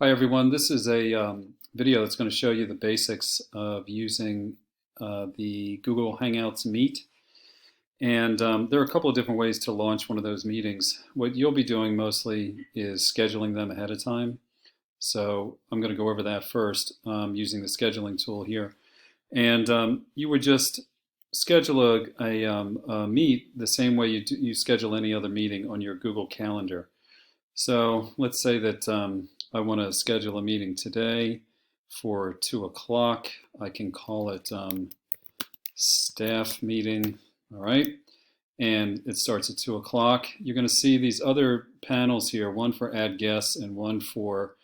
Hi everyone, this is a video that's going to show you the basics of using the Google Hangouts Meet. And there are a couple of different ways to launch one of those meetings. What you'll be doing mostly is scheduling them ahead of time. So I'm going to go over that first using the scheduling tool here. And you would just schedule a meet the same way you schedule any other meeting on your Google Calendar. So let's say that I want to schedule a meeting today for 2 o'clock. I can call it staff meeting, all right? And it starts at 2 o'clock. You're going to see these other panels here, one for add guests and one for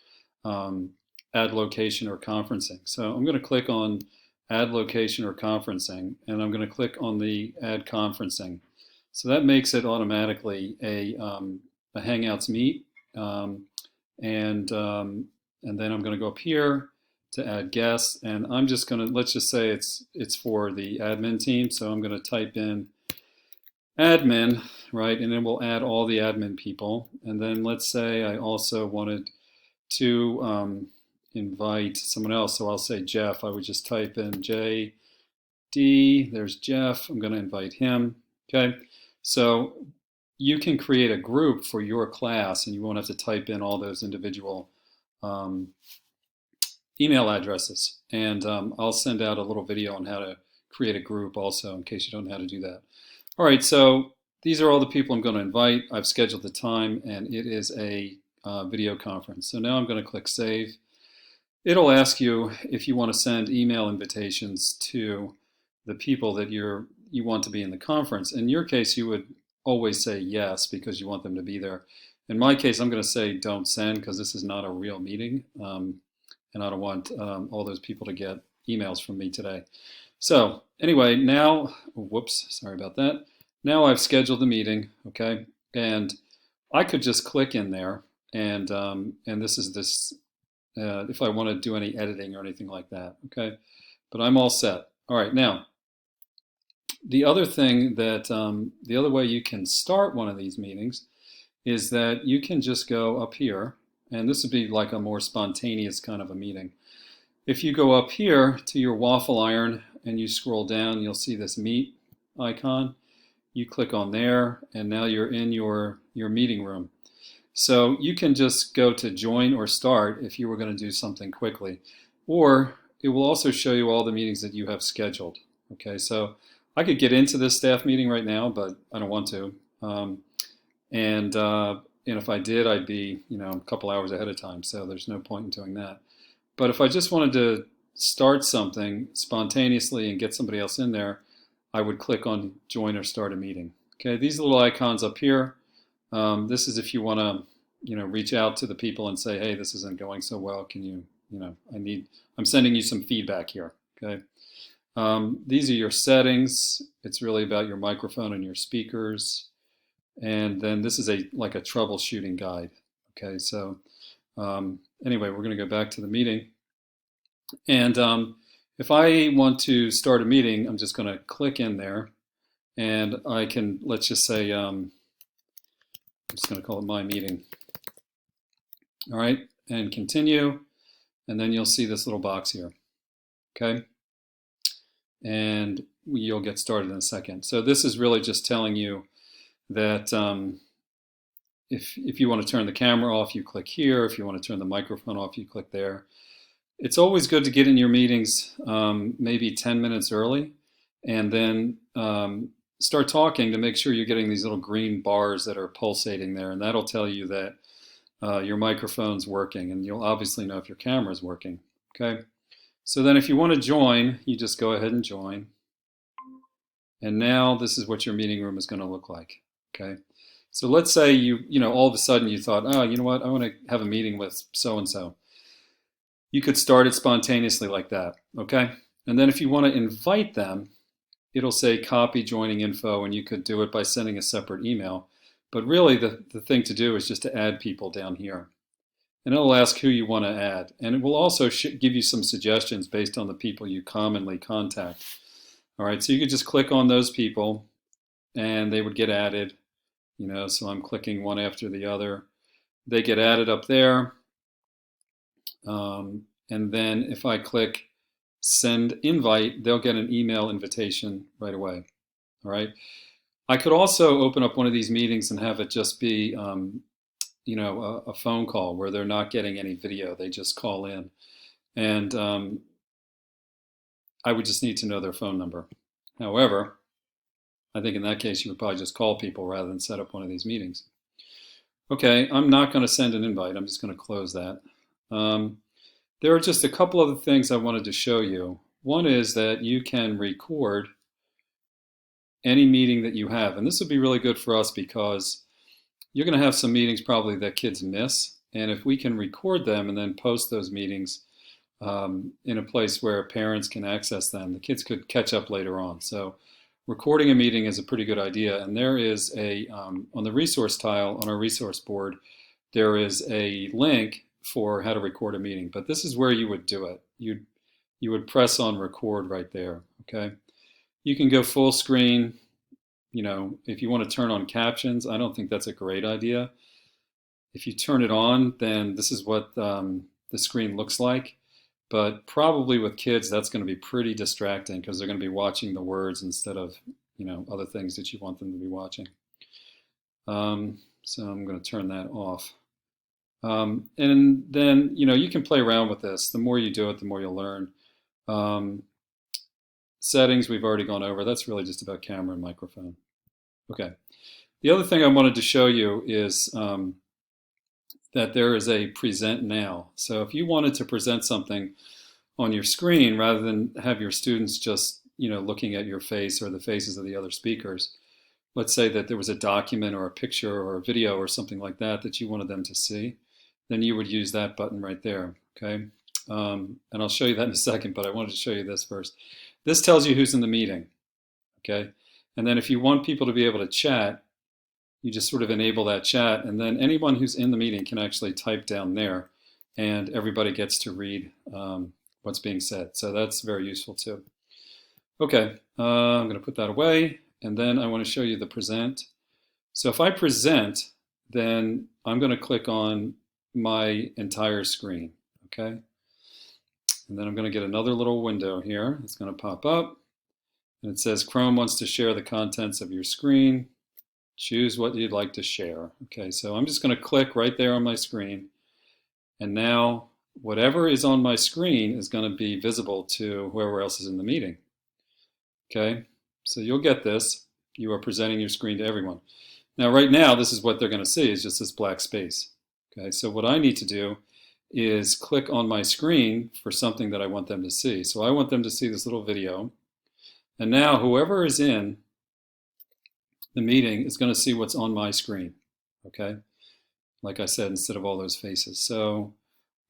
add location or conferencing. So I'm going to click on add location or conferencing, and I'm going to click on the add conferencing. So that makes it automatically a Hangouts Meet, and then I'm going to go up here to add guests, and I'm just going to, let's just say it's for the admin team, so I'm going to type in admin, right, and then we'll add all the admin people. And then let's say I also wanted to invite someone else, so I'll say Jeff. I would just type in JD, there's Jeff, I'm going to invite him, okay? So you can create a group for your class, and you won't have to type in all those individual email addresses. And I'll send out a little video on how to create a group also, in case you don't know how to do that. All right, so these are all the people I'm going to invite. I've scheduled the time, and it is a video conference. So now I'm going to click Save. It'll ask you if you want to send email invitations to the people that you want to be in the conference. In your case, you would always say yes because you want them to be there. In my case, I'm going to say don't send because this is not a real meeting, and I don't want all those people to get emails from me today. So anyway, now, whoops, sorry about that. Now I've scheduled the meeting, okay, and I could just click in there, and this is this if I want to do any editing or anything like that, okay, but I'm all set. All right, now. The other thing that, the other way you can start one of these meetings is that you can just go up here, and this would be like a more spontaneous kind of a meeting. If you go up here to your waffle iron and you scroll down, you'll see this meet icon. You click on there, and now you're in your meeting room. So you can just go to join or start if you were going to do something quickly. Or it will also show you all the meetings that you have scheduled. Okay, so I could get into this staff meeting right now, but I don't want to. And if I did, I'd be a couple hours ahead of time, so there's no point in doing that. But if I just wanted to start something spontaneously and get somebody else in there, I would click on Join or Start a Meeting. Okay, these little icons up here. This is if you want to, reach out to the people and say, hey, this isn't going so well. Can you, I'm sending you some feedback here. Okay. These are your settings. It's really about your microphone and your speakers. And then this is like a troubleshooting guide. Okay, so anyway, we're going to go back to the meeting. And if I want to start a meeting, I'm just going to click in there. And I can, let's just say, I'm just going to call it My Meeting. All right, and continue. And then you'll see this little box here. Okay. And you'll get started in a second. So this is really just telling you that if you want to turn the camera off, you click here. If you want to turn the microphone off, you click there. It's always good to get in your meetings maybe 10 minutes early, and then start talking to make sure you're getting these little green bars that are pulsating there, and that'll tell you that your microphone's working, and you'll obviously know if your camera's working. Okay. So then if you want to join, you just go ahead and join. And now this is what your meeting room is going to look like. Okay. So let's say all of a sudden you thought, oh, you know what, I want to have a meeting with so-and-so. You could start it spontaneously like that. Okay. And then if you want to invite them, it'll say copy joining info, and you could do it by sending a separate email. But really the thing to do is just to add people down here. And it'll ask who you want to add. And it will also give you some suggestions based on the people you commonly contact. All right, so you could just click on those people and they would get added. So I'm clicking one after the other. They get added up there. And then if I click send invite, they'll get an email invitation right away. All right. I could also open up one of these meetings and have it just be, a phone call where they're not getting any video. They just call in. And I would just need to know their phone number. However, I think in that case, you would probably just call people rather than set up one of these meetings. Okay, I'm not going to send an invite. I'm just going to close that. There are just a couple other things I wanted to show you. One is that you can record any meeting that you have. And this would be really good for us because you're going to have some meetings probably that kids miss. And if we can record them and then post those meetings in a place where parents can access them, the kids could catch up later on. So recording a meeting is a pretty good idea. And there is on the resource tile on our resource board, there is a link for how to record a meeting. But this is where you would do it. You would press on record right there, okay? You can go full screen. If you want to turn on captions, I don't think that's a great idea. If you turn it on, then this is what the screen looks like. But probably with kids, that's going to be pretty distracting because they're going to be watching the words instead of, other things that you want them to be watching. So I'm going to turn that off. And then, you can play around with this. The more you do it, the more you'll learn. Settings, we've already gone over. That's really just about camera and microphone. Okay. The other thing I wanted to show you is that there is a present now. So if you wanted to present something on your screen rather than have your students just, looking at your face or the faces of the other speakers, let's say that there was a document or a picture or a video or something like that that you wanted them to see, then you would use that button right there, okay? And I'll show you that in a second, but I wanted to show you this first. This tells you who's in the meeting, okay? And then if you want people to be able to chat, you just sort of enable that chat, and then anyone who's in the meeting can actually type down there, and everybody gets to read what's being said. So that's very useful too. Okay, I'm going to put that away, and then I want to show you the present. So if I present, then I'm going to click on my entire screen, okay? And then I'm going to get another little window here. It's going to pop up, and it says Chrome wants to share the contents of your screen. Choose what you'd like to share. Okay, so I'm just going to click right there on my screen, and now whatever is on my screen is going to be visible to whoever else is in the meeting. Okay, so you'll get this. You are presenting your screen to everyone. Now, right now, this is what they're going to see is just this black space. Okay, so what I need to do is click on my screen for something that I want them to see. So I want them to see this little video. And now whoever is in the meeting is going to see what's on my screen. Okay, like I said, instead of all those faces. So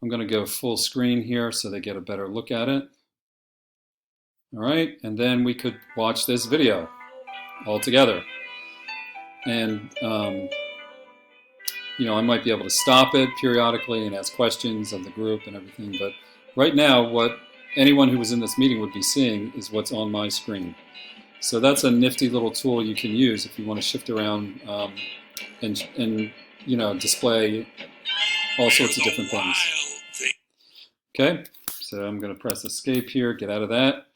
I'm going to go full screen here so they get a better look at it. All right, and then we could watch this video all together. And, I might be able to stop it periodically and ask questions of the group and everything. But right now, what anyone who was in this meeting would be seeing is what's on my screen. So that's a nifty little tool you can use if you want to shift around and display all sorts of different things. Okay, so I'm going to press escape here, get out of that.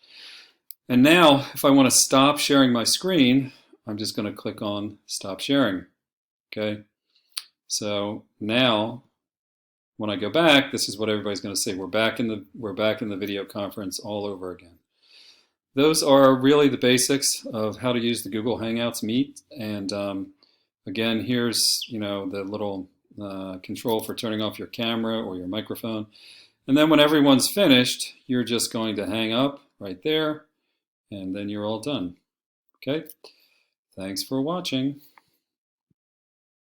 And now, if I want to stop sharing my screen, I'm just going to click on Stop Sharing. Okay, so now when I go back, this is what everybody's going to see. We're back in the video conference all over again. Those are really the basics of how to use the Google Hangouts Meet. And again, here's the little control for turning off your camera or your microphone. And then when everyone's finished, you're just going to hang up right there, and then you're all done. Okay? Thanks for watching.